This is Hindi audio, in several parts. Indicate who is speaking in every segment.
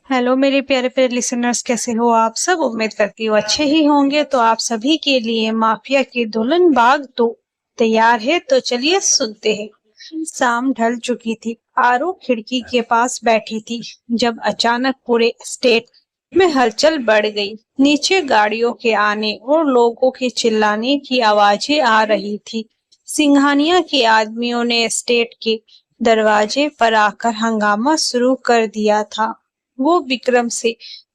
Speaker 1: हेलो मेरे प्यारे प्यारे लिसनर्स, कैसे हो आप सब। उम्मीद करती हूँ अच्छे ही होंगे। तो आप सभी के लिए माफिया की दुल्हन भाग 2 तैयार है, तो चलिए सुनते हैं। शाम ढल चुकी थी। आरू खिड़की के पास बैठी थी जब अचानक पूरे स्टेट में हलचल बढ़ गई। नीचे गाड़ियों के आने और लोगों के चिल्लाने की आवाजें आ रही थी। सिंघानिया के आदमियों ने स्टेट के दरवाजे पर आकर हंगामा शुरू कर दिया था। वो विक्रम से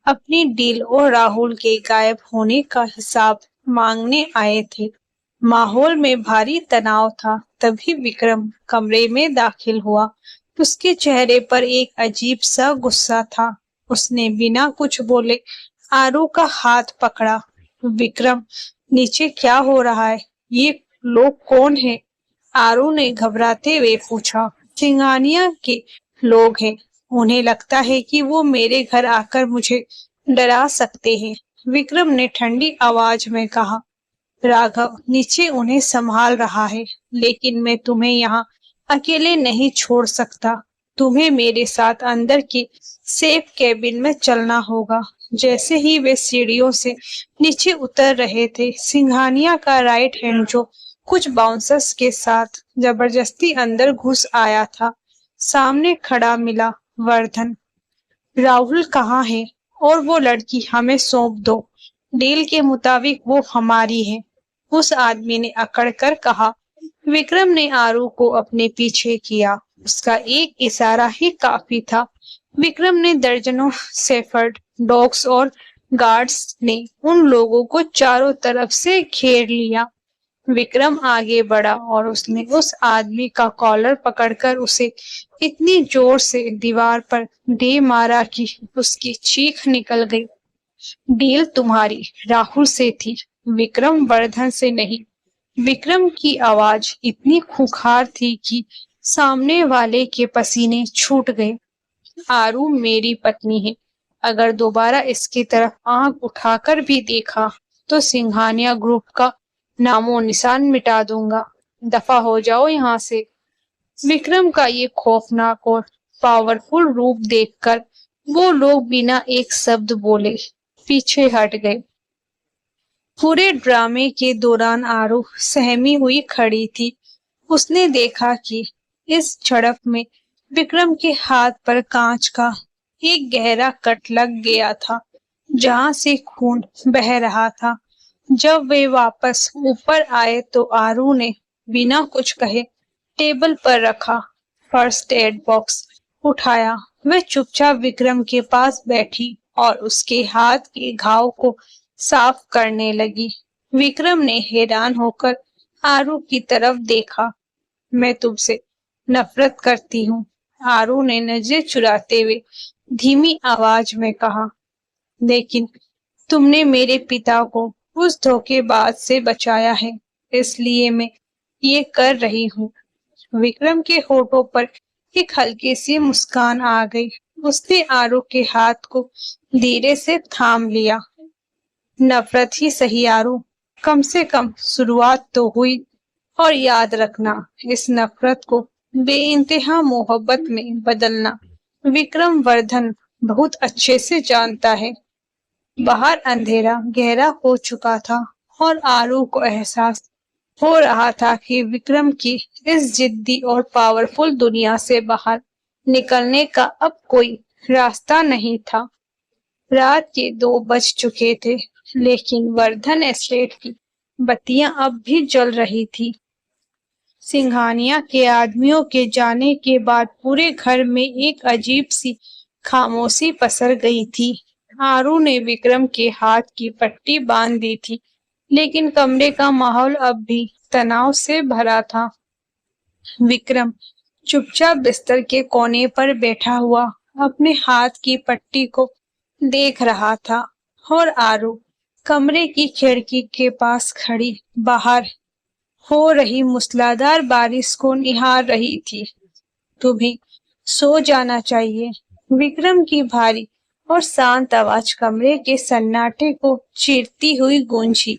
Speaker 1: अपनी डील और राहुल के गायब होने का हिसाब मांगने आए थे। माहौल में भारी तनाव था। तभी विक्रम कमरे में दाखिल हुआ। उसके चेहरे पर एक अजीब सा गुस्सा था। उसने बिना कुछ बोले आरू का हाथ पकड़ा। विक्रम, नीचे क्या हो रहा है? ये लोग कौन है? आरू ने घबराते हुए पूछा। सिंघानिया के लोग हैं। उन्हें लगता है कि वो मेरे घर आकर मुझे डरा सकते हैं, विक्रम ने ठंडी आवाज में कहा। राघव नीचे उन्हें संभाल रहा है, लेकिन मैं तुम्हें यहाँ अकेले नहीं छोड़ सकता। तुम्हें मेरे साथ अंदर की सेफ केबिन में चलना होगा। जैसे ही वे सीढ़ियों से नीचे उतर रहे थे, सिंघानिया का राइट हैंड, जो कुछ बाउंसर्स के साथ जबरदस्ती अंदर घुस आया था, सामने खड़ा मिला। वर्धन, राहुल कहाँ है? और वो लड़की हमें सौंप दो। डील के मुताबिक वो हमारी है, उस आदमी ने अकड़ कर कहा। विक्रम ने आरू को अपने पीछे किया। उसका एक इशारा ही काफी था। विक्रम ने दर्जनों शेफर्ड डॉग्स और गार्ड्स ने उन लोगों को चारों तरफ से घेर लिया। विक्रम आगे बढ़ा और उसने उस आदमी का कॉलर पकड़कर उसे इतनी जोर से दीवार पर दे मारा कि उसकी चीख निकल गई। डील तुम्हारी राहुल से थी, विक्रम, वर्धन से नहीं। विक्रम की आवाज इतनी खूंखार थी कि सामने वाले के पसीने छूट गए। आरू मेरी पत्नी है। अगर दोबारा इसकी तरफ आंख उठाकर भी देखा तो सिंघानिया ग्रुप का नामो निशान मिटा दूंगा। दफा हो जाओ यहाँ से। विक्रम का ये खौफनाक और पावरफुल रूप देखकर वो लोग बिना एक शब्द बोले पीछे हट गए। पूरे ड्रामे के दौरान आरू सहमी हुई खड़ी थी। उसने देखा कि इस झड़प में विक्रम के हाथ पर कांच का एक गहरा कट लग गया था, जहां से खून बह रहा था। जब वे वापस ऊपर आए तो आरू ने बिना कुछ कहे टेबल पर रखा फर्स्ट एड बॉक्स उठाया। वह चुपचाप विक्रम के पास बैठी और उसके हाथ के घाव को साफ करने लगी। विक्रम ने हैरान होकर आरू की तरफ देखा। मैं तुमसे नफरत करती हूँ, आरू ने नजरें चुराते हुए धीमी आवाज में कहा। लेकिन तुमने मेरे पिता को उस धोखेबाज से बचाया है, इसलिए मैं ये कर रही हूँ। विक्रम के होठों पर एक हल्की सी मुस्कान आ गई। उसने आरू के हाथ को धीरे से थाम लिया। नफरत ही सही आरू, कम से कम शुरुआत तो हुई। और याद रखना, इस नफरत को बेइंतहा मोहब्बत में बदलना विक्रम वर्धन बहुत अच्छे से जानता है। बाहर अंधेरा गहरा हो चुका था और आरू को एहसास हो रहा था कि विक्रम की इस जिद्दी और पावरफुल दुनिया से बाहर निकलने का अब कोई रास्ता नहीं था। रात के 2 बज चुके थे, लेकिन वर्धन एस्टेट की बत्तियां अब भी जल रही थी। सिंघानिया के आदमियों के जाने के बाद पूरे घर में एक अजीब सी खामोशी पसर गई थी। आरू ने विक्रम के हाथ की पट्टी बांध दी थी, लेकिन कमरे का माहौल अब भी तनाव से भरा था। विक्रम चुपचाप बिस्तर के कोने पर बैठा हुआ अपने हाथ की पट्टी को देख रहा था और आरू कमरे की खिड़की के पास खड़ी बाहर हो रही मूसलाधार बारिश को निहार रही थी। तुम्हें सो जाना चाहिए, विक्रम की भारी और शांत आवाज कमरे के सन्नाटे को चीरती हुई गूंजी।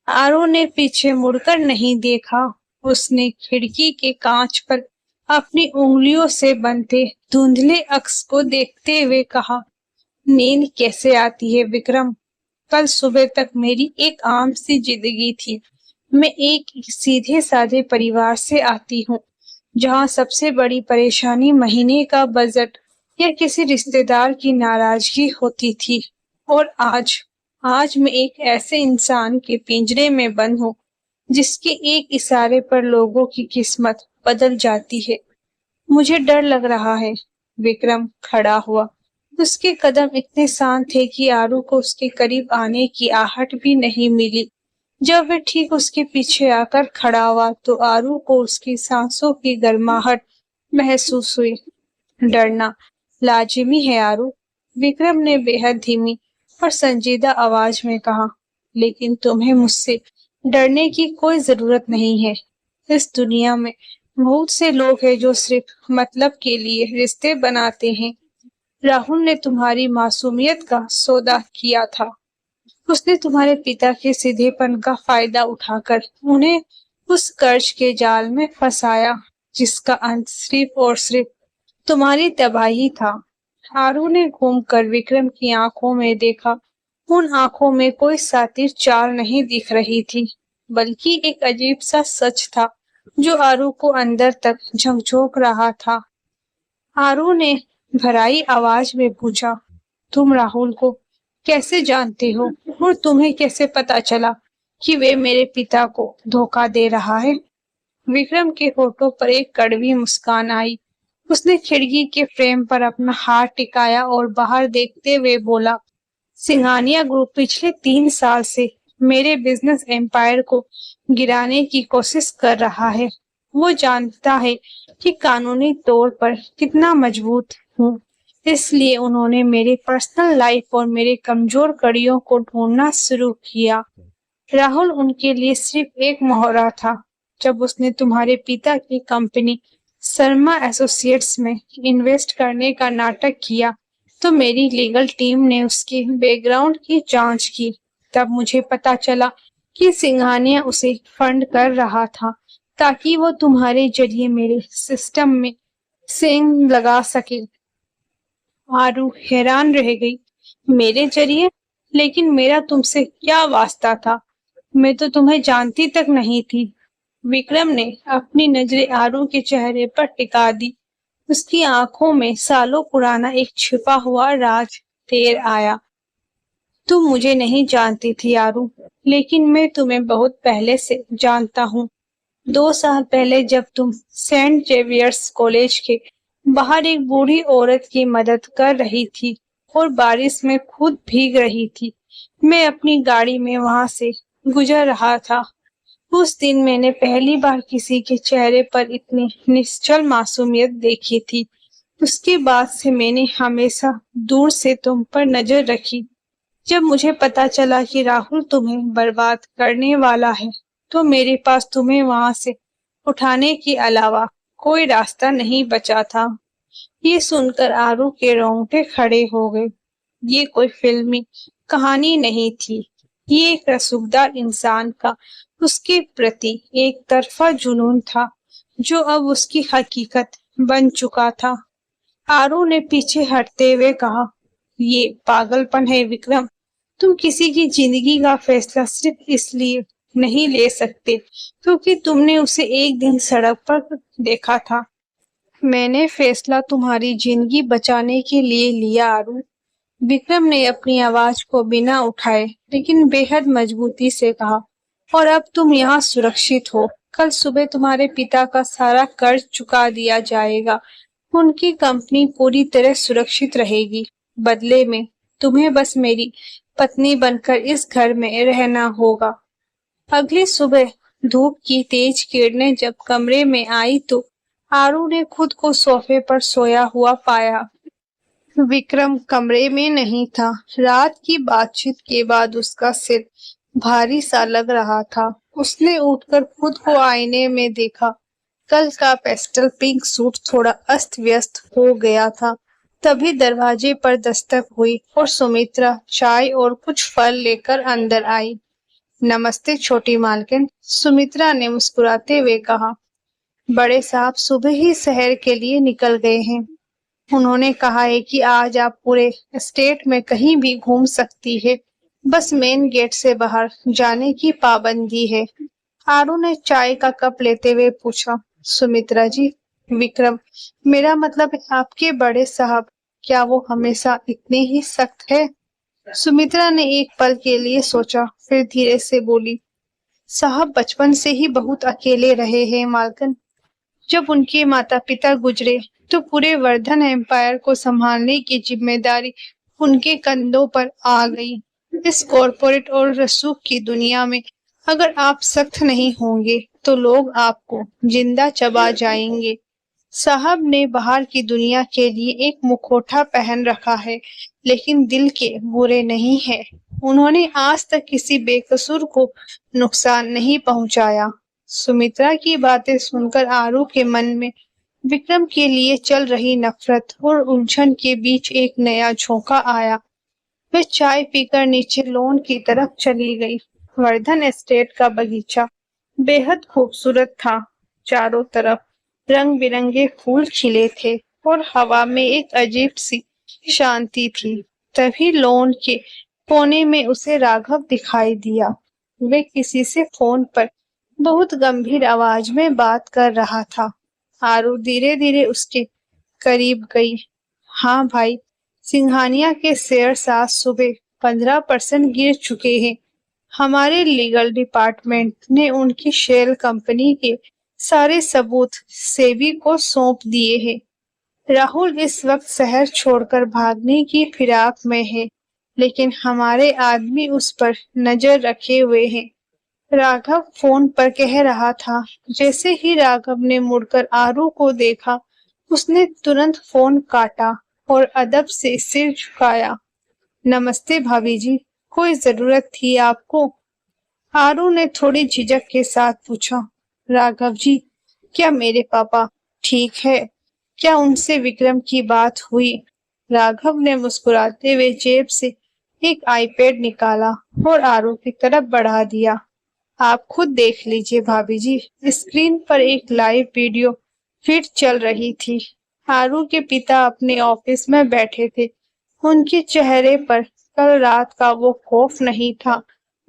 Speaker 1: आरू ने पीछे मुड़कर नहीं देखा। उसने खिड़की के कांच पर अपनी उंगलियों से बनते धुंधले अक्स को देखते हुए कहा, नींद कैसे आती है विक्रम? कल सुबह तक मेरी एक आम सी जिंदगी थी। मैं एक सीधे साधे परिवार से आती हूँ, जहाँ सबसे बड़ी परेशानी महीने का बजट या किसी रिश्तेदार की नाराजगी होती थी। और आज आज मैं एक ऐसे इंसान के पिंजरे में बंद हूँ, जिसके एक इशारे पर लोगों की किस्मत बदल जाती है। मुझे डर लग रहा है। विक्रम खड़ा हुआ। उसके कदम इतने शांत थे कि आरू को उसके करीब आने की आहट भी नहीं मिली। जब वह ठीक उसके पीछे आकर खड़ा हुआ तो आरू को उसकी सांसों की गर्माहट महसूस हुई। डरना लाजिमी है आरू, विक्रम ने बेहद धीमी और संजीदा आवाज में कहा। लेकिन तुम्हें मुझसे डरने की कोई जरूरत नहीं है। इस दुनिया में बहुत से लोग हैं जो सिर्फ मतलब के लिए रिश्ते बनाते हैं। राहुल ने तुम्हारी मासूमियत का सौदा किया था। उसने तुम्हारे पिता के सीधेपन का फायदा उठाकर उन्हें उस कर्ज के जाल में फंसाया, जिसका अंत सिर्फ और सिर्फ तुम्हारी तबाही था। आरू ने घूमकर विक्रम की आंखों में देखा। उन आंखों में कोई सातिर चाल नहीं दिख रही थी, बल्कि एक अजीब सा सच था जो आरू को अंदर तक झकझोर रहा था। आरू ने भराई आवाज में पूछा, तुम राहुल को कैसे जानते हो और तुम्हें कैसे पता चला कि वे मेरे पिता को धोखा दे रहा है? विक्रम के होठों पर एक कड़वी मुस्कान आई। उसने खिड़की के फ्रेम पर अपना हाथ टिकाया और बाहर देखते हुए बोला, सिंघानिया ग्रुप पिछले 3 साल से मेरे बिजनेस एम्पायर को गिराने की कोशिश कर रहा है। वो जानता है कि कानूनी तौर पर कितना मजबूत हूँ, इसलिए उन्होंने मेरे पर्सनल लाइफ और मेरे कमजोर कड़ियों को ढूंढना शुरू किया। राहुल उनके लिए सिर्फ एक मोहरा था। जब उसने तुम्हारे पिता की कंपनी शर्मा एसोसिएट्स में इन्वेस्ट करने का नाटक किया, तो मेरी लीगल टीम ने उसके बैकग्राउंड की जांच की। तब मुझे पता चला कि सिंघानिया उसे फंड कर रहा था, ताकि वो तुम्हारे जरिए मेरे सिस्टम में सेंध लगा सके। आरू हैरान रह गई। मेरे जरिए? लेकिन मेरा तुमसे क्या वास्ता था? मैं तो तुम्हें जानती तक नहीं थी। विक्रम ने अपनी नजरें आरू के चेहरे पर टिका दी। उसकी आंखों में सालों पुराना एक छिपा हुआ राज तेर आया। तुम मुझे नहीं जानती थी आरू, लेकिन मैं तुम्हें बहुत पहले से जानता हूँ। 2 साल पहले जब तुम सेंट जेवियर्स कॉलेज के बाहर एक बूढ़ी औरत की मदद कर रही थी और बारिश में खुद भीग रही थी, मैं अपनी गाड़ी में वहां से गुजर रहा था। उस दिन मैंने पहली बार किसी के चेहरे पर इतनी निश्चल मासूमियत देखी थी। उसके बाद से मैंने हमेशा दूर से तुम पर नजर रखी। जब मुझे पता चला कि राहुल तुम्हें बर्बाद करने वाला है, तो मेरे पास तुम्हें वहां से उठाने के अलावा कोई रास्ता नहीं बचा था। ये सुनकर आरू के रोंगटे खड़े हो गए। ये कोई फिल्मी कहानी नहीं थी। ये एक रसूखदार इंसान का उसके प्रति एक तरफा जुनून था, जो अब उसकी हकीकत बन चुका था। आरू ने पीछे हटते हुए कहा, ये पागलपन है विक्रम। तुम किसी की जिंदगी का फैसला सिर्फ इसलिए नहीं ले सकते क्योंकि तुमने उसे एक दिन सड़क पर देखा था। मैंने फैसला तुम्हारी जिंदगी बचाने के लिए लिया आरू। विक्रम ने अपनी आवाज को बिना उठाए लेकिन बेहद मजबूती से कहा, और अब तुम यहाँ सुरक्षित हो। कल सुबह तुम्हारे पिता का सारा कर्ज चुका दिया जाएगा। उनकी कंपनी पूरी तरह सुरक्षित रहेगी। बदले में तुम्हें बस मेरी पत्नी बनकर इस घर में रहना होगा। अगली सुबह धूप की तेज किरणें जब कमरे में आई तो आरू ने खुद को सोफे पर सोया हुआ पाया। विक्रम कमरे में नहीं था। रात की बातचीत के बाद उसका सिर भारी सा लग रहा था। उसने उठकर खुद को आईने में देखा। कल का पेस्टल पिंक सूट थोड़ा अस्त व्यस्त हो गया था। तभी दरवाजे पर दस्तक हुई और सुमित्रा चाय और कुछ फल लेकर अंदर आई। नमस्ते छोटी मालकिन, सुमित्रा ने मुस्कुराते हुए कहा। बड़े साहब सुबह ही शहर के लिए निकल गए हैं। उन्होंने कहा है कि आज आप पूरे स्टेट में कहीं भी घूम सकती है, बस मेन गेट से बाहर जाने की पाबंदी है। आरू ने चाय का कप लेते हुए पूछा, सुमित्रा जी, विक्रम, मेरा मतलब है आपके बड़े साहब, क्या वो हमेशा इतने ही सख्त है? सुमित्रा ने एक पल के लिए सोचा, फिर धीरे से बोली, साहब बचपन से ही बहुत अकेले रहे हैं मालकन। जब उनके माता पिता गुजरे तो पूरे वर्धन एम्पायर को संभालने की जिम्मेदारी उनके कंधों पर आ गई। इस कॉरपोरेट और रसूख की दुनिया में अगर आप सख्त नहीं होंगे तो लोग आपको जिंदा चबा जाएंगे। साहब ने बाहर की दुनिया के लिए एक मुखौटा पहन रखा है, लेकिन दिल के बुरे नहीं है। उन्होंने आज तक किसी बेकसूर को नुकसान नहीं पहुंचाया। सुमित्रा की बातें सुनकर आरू के मन में विक्रम के लिए चल रही नफरत और उलझन के बीच एक नया झोंका आया। वह चाय पीकर नीचे लॉन की तरफ चली गई। वर्धन एस्टेट का बगीचा बेहद खूबसूरत था। चारों तरफ रंग बिरंगे फूल खिले थे और हवा में एक अजीब सी शांति थी। तभी लॉन के कोने में उसे राघव दिखाई दिया। वे किसी से फोन पर बहुत गंभीर आवाज में बात कर रहा था। आरू धीरे धीरे उसके करीब गई। हाँ भाई, सिंघानिया के शेयर्स आज सुबह 15% गिर चुके हैं। हमारे लीगल डिपार्टमेंट ने उनकी शेल कंपनी के सारे सबूत सेबी को सौंप दिए हैं। राहुल इस वक्त शहर छोड़कर भागने की फिराक में है, लेकिन हमारे आदमी उस पर नजर रखे हुए हैं। राघव फोन पर कह रहा था। जैसे ही राघव ने मुड़कर आरू को देखा, उसने तुरंत फोन काटा और अदब से सिर झुकाया। नमस्ते भाभी जी, कोई जरूरत थी आपको? आरू ने थोड़ी झिझक के साथ पूछा। राघव जी, क्या मेरे पापा ठीक है? क्या उनसे विक्रम की बात हुई? राघव ने मुस्कुराते हुए जेब से एक आईपैड निकाला और आरू की तरफ बढ़ा दिया। आप खुद देख लीजिए भाभी जी। स्क्रीन पर एक लाइव वीडियो फीड चल रही थी। आरू के पिता अपने ऑफिस में बैठे थे। उनके चेहरे पर कल रात का वो खौफ नहीं था,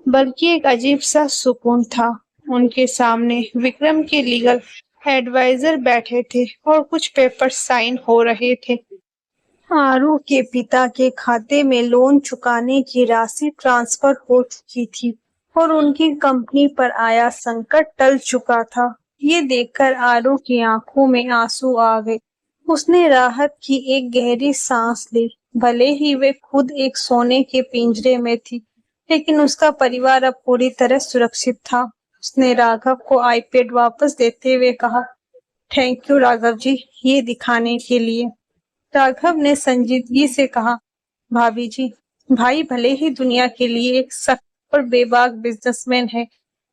Speaker 1: बल्कि एक अजीब सा सुकून था। उनके सामने विक्रम के लीगल एडवाइजर बैठे थे और कुछ पेपर साइन हो रहे थे। आरू के पिता के खाते में लोन चुकाने की राशि ट्रांसफर हो चुकी थी और उनकी कंपनी पर आया संकट टल चुका था। ये देखकर आरू की आंखों में आंसू आ गए। उसने राहत की एक गहरी सांस ली। भले ही वे खुद एक सोने के पिंजरे में थी, लेकिन उसका परिवार अब पूरी तरह सुरक्षित था। उसने राघव को आईपैड वापस देते हुए कहा, थैंक यू राघव जी, ये दिखाने के लिए। राघव ने संजीदगी से कहा, भाभी जी, भाई भले ही दुनिया के लिए एक सख्त और बेबाक बिजनेसमैन है,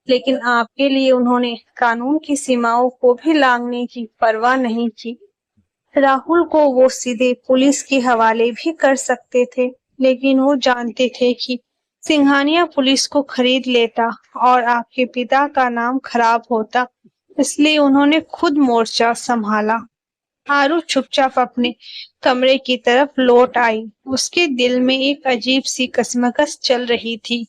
Speaker 1: लेकिन आपके लिए उन्होंने कानून की सीमाओं को भी लांघने की परवाह नहीं की। राहुल को वो सीधे पुलिस के हवाले भी कर सकते थे, लेकिन वो जानते थे कि सिंघानिया पुलिस को खरीद लेता और आपके पिता का नाम खराब होता, इसलिए उन्होंने खुद मोर्चा संभाला। आरू चुपचाप अपने कमरे की तरफ लौट आई। उसके दिल में एक अजीब सी कशमकश चल रही थी।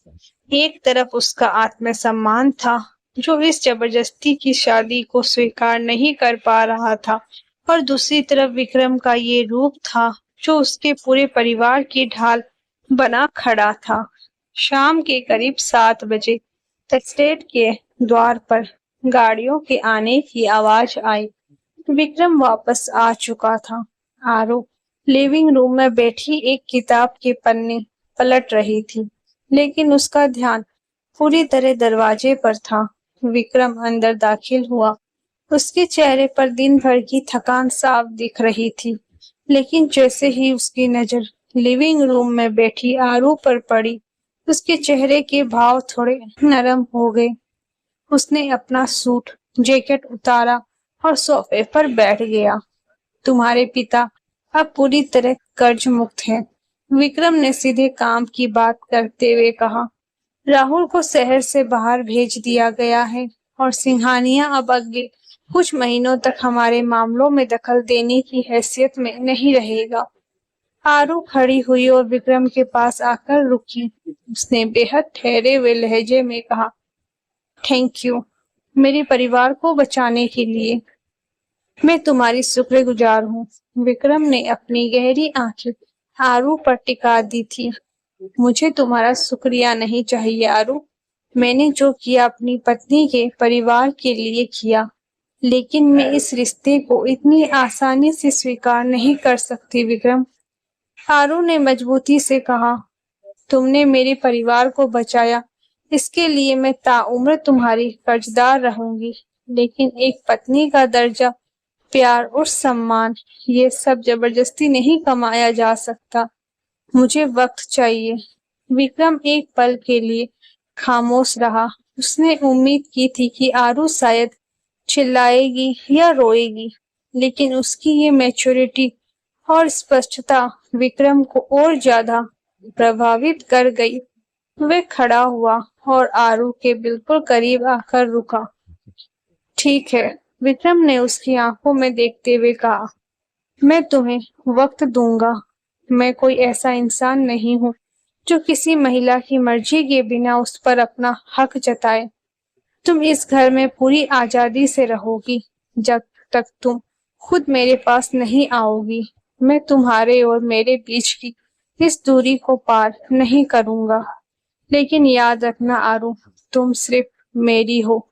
Speaker 1: एक तरफ उसका आत्मसम्मान था, जो इस जबरदस्ती की शादी को स्वीकार नहीं कर पा रहा था, और दूसरी तरफ विक्रम का ये रूप था, जो उसके पूरे परिवार की ढाल बना खड़ा था। शाम के करीब 7 बजे एस्टेट के द्वार पर गाड़ियों के आने की आवाज आई। विक्रम वापस आ चुका था। आरू लिविंग रूम में बैठी एक किताब के पन्ने पलट रही थी, लेकिन उसका ध्यान पूरी तरह दरवाजे पर था। विक्रम अंदर दाखिल हुआ। उसके चेहरे पर दिन भर की थकान साफ दिख रही थी, लेकिन जैसे ही उसकी नजर लिविंग रूम में बैठी आरू पर पड़ी, उसके चेहरे के भाव थोड़े नरम हो गए। उसने अपना सूट जैकेट उतारा और सोफे पर बैठ गया। तुम्हारे पिता अब पूरी तरह कर्ज मुक्त हैं, विक्रम ने सीधे काम की बात करते हुए कहा। राहुल को शहर से बाहर भेज दिया गया है और सिंघानिया अब आगे कुछ महीनों तक हमारे मामलों में दखल देने की हैसियत में नहीं रहेगा। आरू खड़ी हुई और विक्रम के पास आकर रुकी। उसने बेहद ठहरे हुए लहजे में कहा, थैंक यू, मेरे परिवार को बचाने के लिए। मैं तुम्हारी शुक्रगुजार हूँ। विक्रम ने अपनी गहरी आंखें आरू पर टिका दी थी। मुझे तुम्हारा शुक्रिया नहीं चाहिए आरू। मैंने जो किया अपनी पत्नी के परिवार के लिए किया, लेकिन मैं इस रिश्ते को इतनी आसानी से स्वीकार नहीं कर सकती विक्रम। आरू ने मजबूती से कहा, तुमने मेरे परिवार को बचाया, इसके लिए मैं ताउम्र तुम्हारी कर्जदार रहूंगी। लेकिन एक पत्नी का दर्जा, प्यार और सम्मान, ये सब जबरदस्ती नहीं कमाया जा सकता। मुझे वक्त चाहिए। विक्रम एक पल के लिए खामोश रहा। उसने उम्मीद की थी कि आरू शायद चिल्लाएगी या रोएगी, लेकिन उसकी ये मैच्योरिटी और स्पष्टता विक्रम को और ज्यादा प्रभावित कर गई। वह खड़ा हुआ और आरू के बिल्कुल करीब आकर रुका। ठीक है, विक्रम ने उसकी आंखों में देखते हुए कहा, मैं तुम्हें वक्त दूंगा। मैं कोई ऐसा इंसान नहीं हूँ जो किसी महिला की मर्जी के बिना उस पर अपना हक जताए। तुम इस घर में पूरी आजादी से रहोगी जब तक तुम खुद मेरे पास नहीं आओगी। मैं तुम्हारे और मेरे बीच की इस दूरी को पार नहीं करूंगा। लेकिन याद रखना आरू, तुम सिर्फ मेरी हो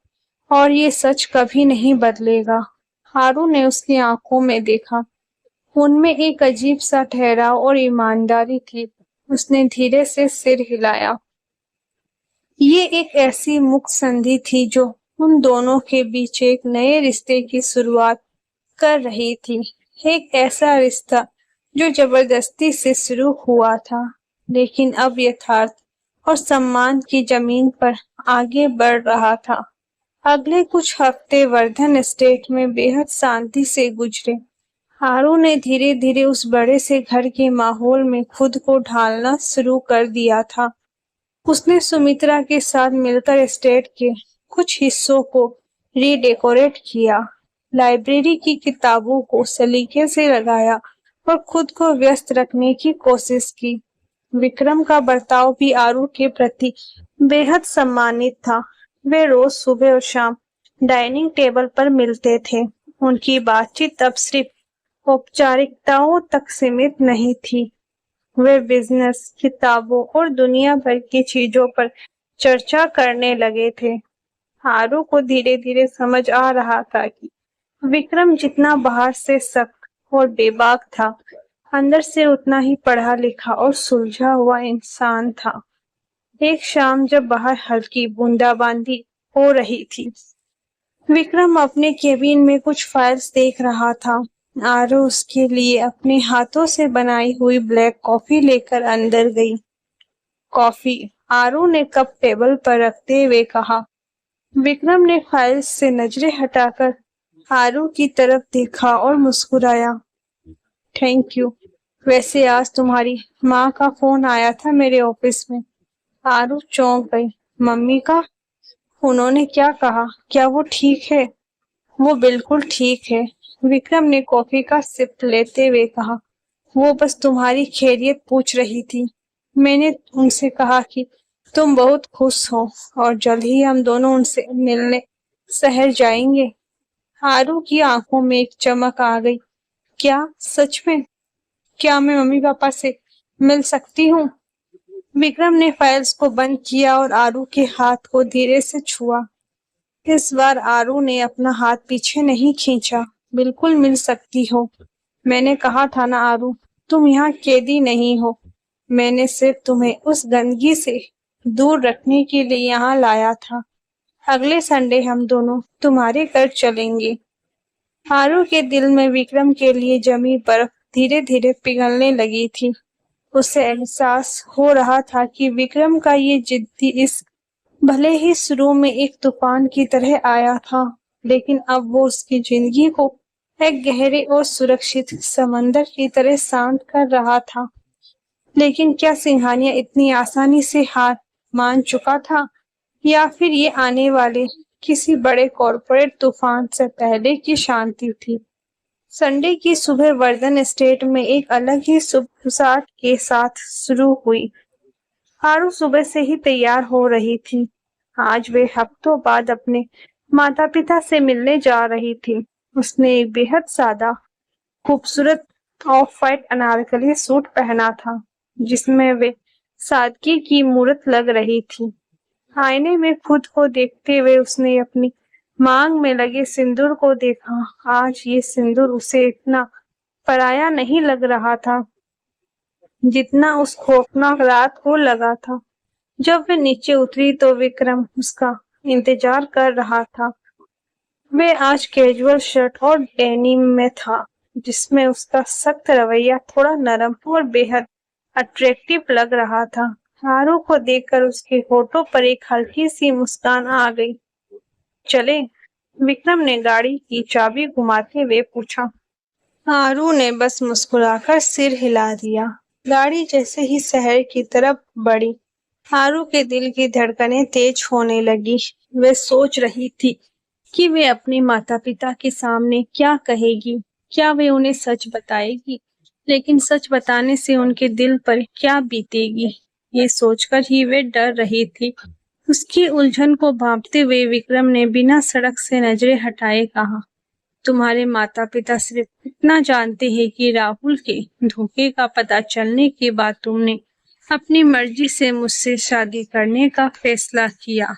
Speaker 1: और ये सच कभी नहीं बदलेगा। आरू ने उसकी आंखों में देखा। उनमें एक अजीब सा ठहराव और ईमानदारी थी। उसने धीरे से सिर हिलाया। ये एक ऐसी मुक्त संधि थी जो उन दोनों के बीच एक नए रिश्ते की शुरुआत कर रही थी। एक ऐसा रिश्ता जो जबरदस्ती से शुरू हुआ था, लेकिन अब यथार्थ और सम्मान की जमीन पर आगे बढ़ रहा था। अगले कुछ हफ्ते वर्धन एस्टेट में बेहद शांति से गुजरे। आरू ने धीरे धीरे उस बड़े से घर के माहौल में खुद को ढालना शुरू कर दिया था। उसने सुमित्रा के साथ मिलकर एस्टेट के कुछ हिस्सों को रीडेकोरेट किया, लाइब्रेरी की किताबों को सलीके से लगाया और खुद को व्यस्त रखने की कोशिश की। विक्रम का बर्ताव भी आरू के प्रति बेहद सम्मानित था। वे रोज सुबह और शाम डाइनिंग टेबल पर मिलते थे। उनकी बातचीत अब सिर्फ औपचारिकताओं तक सीमित नहीं थी। वे बिजनेस, किताबों और दुनिया भर की चीजों पर चर्चा करने लगे थे। आरू को धीरे धीरे समझ आ रहा था कि विक्रम जितना बाहर से सख्त और बेबाक था, अंदर से उतना ही पढ़ा लिखा और सुलझा हुआ इंसान था। एक शाम जब बाहर हल्की बूंदाबांदी हो रही थी, विक्रम अपने केबिन में कुछ फाइल्स देख रहा था। आरू उसके लिए अपने हाथों से बनाई हुई ब्लैक कॉफी लेकर अंदर गई। कॉफी, आरू ने कप टेबल पर रखते हुए कहा। विक्रम ने फाइल्स से नजरें हटाकर आरू की तरफ देखा और मुस्कुराया। Thank you. वैसे आज तुम्हारी माँ का फोन आया था मेरे ऑफिस में। आरू चौंक गई। मम्मी का? उन्होंने क्या कहा? क्या वो ठीक है? वो बिल्कुल ठीक है, विक्रम ने कॉफी का सिप लेते हुए कहा। वो बस तुम्हारी खैरियत पूछ रही थी। मैंने उनसे कहा कि तुम बहुत खुश हो और जल्द ही हम दोनों उनसे मिलने शहर जाएंगे। आरू की आंखों में एक चमक आ गई। क्या सच में? क्या मैं मम्मी पापा से मिल सकती हूँ? विक्रम ने फाइल्स को बंद किया और आरू के हाथ को धीरे से छुआ। इस बार आरू ने अपना हाथ पीछे नहीं खींचा। बिल्कुल मिल सकती हो। मैंने कहा था ना आरू, तुम यहाँ कैदी नहीं हो। मैंने सिर्फ तुम्हें उस गंदगी से दूर रखने के लिए यहाँ लाया था। अगले संडे हम दोनों तुम्हारे घर चलेंगे। आरू के दिल में विक्रम के लिए जमी बर्फ धीरे धीरे पिघलने लगी थी। उसे एहसास हो रहा था कि विक्रम का ये जिद्दी इश्क भले ही शुरू में एक तूफान की तरह आया था, लेकिन अब वो उसकी जिंदगी को एक गहरे और सुरक्षित समंदर की तरह शांत कर रहा था। लेकिन क्या सिंघानिया इतनी आसानी से हार मान चुका था, या फिर ये आने वाले किसी बड़े कॉरपोरेट तूफान से पहले की शांति थी। संडे की सुबह वर्धन एस्टेट में एक अलग ही सुबसाट के साथ शुरू हुई। आरू सुबह से ही तैयार हो रही थी। आज वे हफ्तों बाद अपने माता पिता से मिलने जा रही थी। उसने एक बेहद सादा खूबसूरत ऑफ वाइट अनारकली सूट पहना था, जिसमें वे सादगी की मूरत लग रही थी। आईने में खुद को देखते हुए उसने अपनी मांग में लगे सिंदूर को देखा। आज ये सिंदूर उसे इतना पराया नहीं लग रहा था जितना उस खौफनाक रात को लगा था। जब वे नीचे उतरी तो विक्रम उसका इंतजार कर रहा था। वे आज कैजुअल शर्ट और डेनिम में था, जिसमें उसका सख्त रवैया थोड़ा नरम और बेहद अट्रैक्टिव लग रहा था। आरू को देखकर उसके होठों पर एक हल्की सी मुस्कान आ गई। चले? विक्रम ने गाड़ी की चाबी घुमाते हुए पूछा। आरू ने बस मुस्कुराकर सिर हिला दिया। गाड़ी जैसे ही शहर की तरफ बढ़ी, आरू के दिल की धड़कनें तेज होने लगी। वे सोच रही थी कि वे अपने माता पिता के सामने क्या कहेगी। क्या वे उन्हें सच बताएगी? लेकिन सच बताने से उनके दिल पर क्या बीतेगी, ये सोचकर ही वे डर रही थी। उसकी उलझन को भांपते हुए विक्रम ने बिना सड़क से नजरें हटाए कहा, तुम्हारे माता पिता सिर्फ इतना जानते हैं कि राहुल के धोखे का पता चलने के बाद तुमने अपनी मर्जी से मुझसे शादी करने का फैसला किया।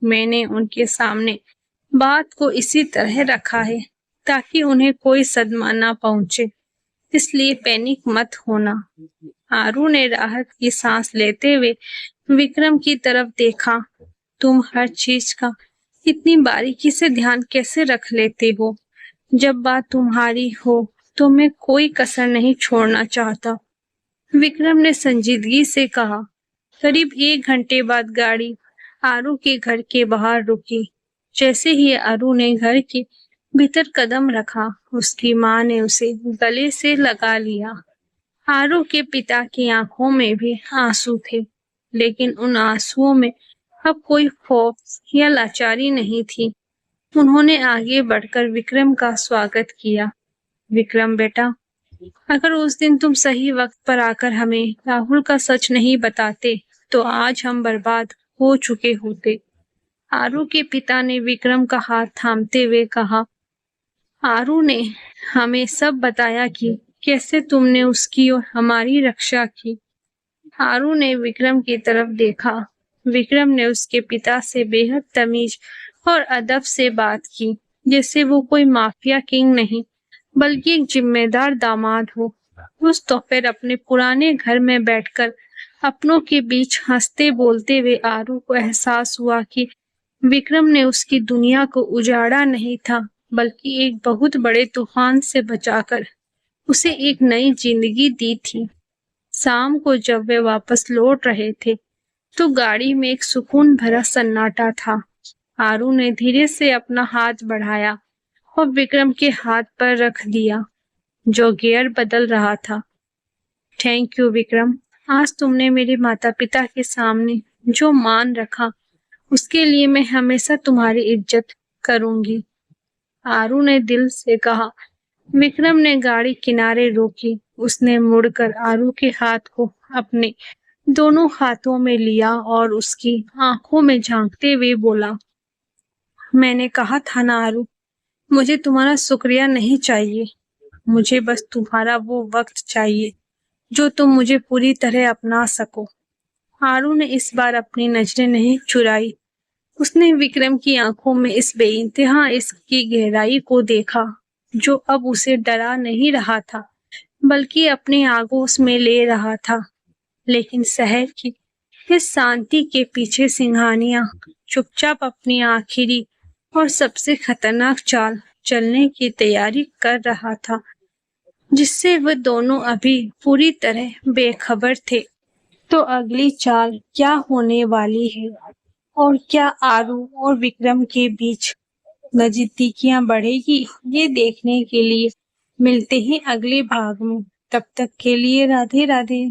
Speaker 1: मैंने उनके सामने बात को इसी तरह रखा है ताकि उन्हें कोई सदमा ना पहुंचे, इसलिए पैनिक मत होना। आरू ने राहत की सांस लेते हुए विक्रम की तरफ देखा। तुम हर चीज का इतनी बारीकी से ध्यान कैसे रख लेते हो? जब बात तुम्हारी हो तो मैं कोई कसर नहीं छोड़ना चाहता, विक्रम ने संजीदगी से कहा। करीब 1 घंटे बाद गाड़ी आरू के घर के बाहर रुकी। जैसे ही आरू ने घर के भीतर कदम रखा, उसकी माँ ने उसे गले से लगा लिया। आरू के पिता की आंखों में भी आंसू थे, लेकिन उन आंसुओं में अब कोई खौफ या लाचारी नहीं थी। उन्होंने आगे बढ़कर विक्रम का स्वागत किया। विक्रम बेटा, अगर उस दिन तुम सही वक्त पर आकर हमें राहुल का सच नहीं बताते तो आज हम बर्बाद हो चुके होते। आरू के पिता ने विक्रम का हाथ थामते हुए कहा। आरू ने हमें सब बताया कि कैसे तुमने उसकी और हमारी रक्षा की। आरू ने विक्रम की तरफ देखा। विक्रम ने उसके पिता से बेहद तमीज और अदब से बात की, जैसे वो कोई माफिया किंग नहीं बल्कि एक जिम्मेदार दामाद हो। उस दोपहर अपने पुराने घर में बैठकर अपनों के बीच हंसते बोलते हुए आरू को एहसास हुआ कि विक्रम ने उसकी दुनिया को उजाड़ा नहीं था, बल्कि एक बहुत बड़े तूफान से बचाकर उसे एक नई जिंदगी दी थी। शाम को जब वे वापस लौट रहे थे तो गाड़ी में एक सुकून भरा सन्नाटा था। आरू ने धीरे से अपना हाथ बढ़ाया और विक्रम के हाथ पर रख दिया, जो गियर बदल रहा था। थैंक यू विक्रम, आज तुमने मेरे माता पिता के सामने जो मान रखा उसके लिए मैं हमेशा तुम्हारी इज्जत करूंगी, आरू ने दिल से कहा। विक्रम ने गाड़ी किनारे रोकी। उसने मुड़कर आरू के हाथ को अपने दोनों हाथों में लिया और उसकी आंखों में झांकते हुए बोला, मैंने कहा था ना आरू, मुझे तुम्हारा शुक्रिया नहीं चाहिए, मुझे बस तुम्हारा वो वक्त चाहिए जो तुम मुझे पूरी तरह अपना सको। आरू ने इस बार अपनी नजरें नहीं चुराई। उसने विक्रम की आंखों में इस बेइंतहा इश्क की गहराई को देखा, जो अब उसे डरा नहीं रहा था बल्कि अपने आगोश में ले रहा था। लेकिन शहर की इस शांति के पीछे सिंघानिया चुपचाप अपनी आखिरी और सबसे खतरनाक चाल चलने की तैयारी कर रहा था, जिससे वे दोनों अभी पूरी तरह बेखबर थे। तो अगली चाल क्या होने वाली है और क्या आरू और विक्रम के बीच नजदीकियां बढ़ेगी, ये देखने के लिए मिलते हैं अगले भाग में। तब तक के लिए राधे राधे।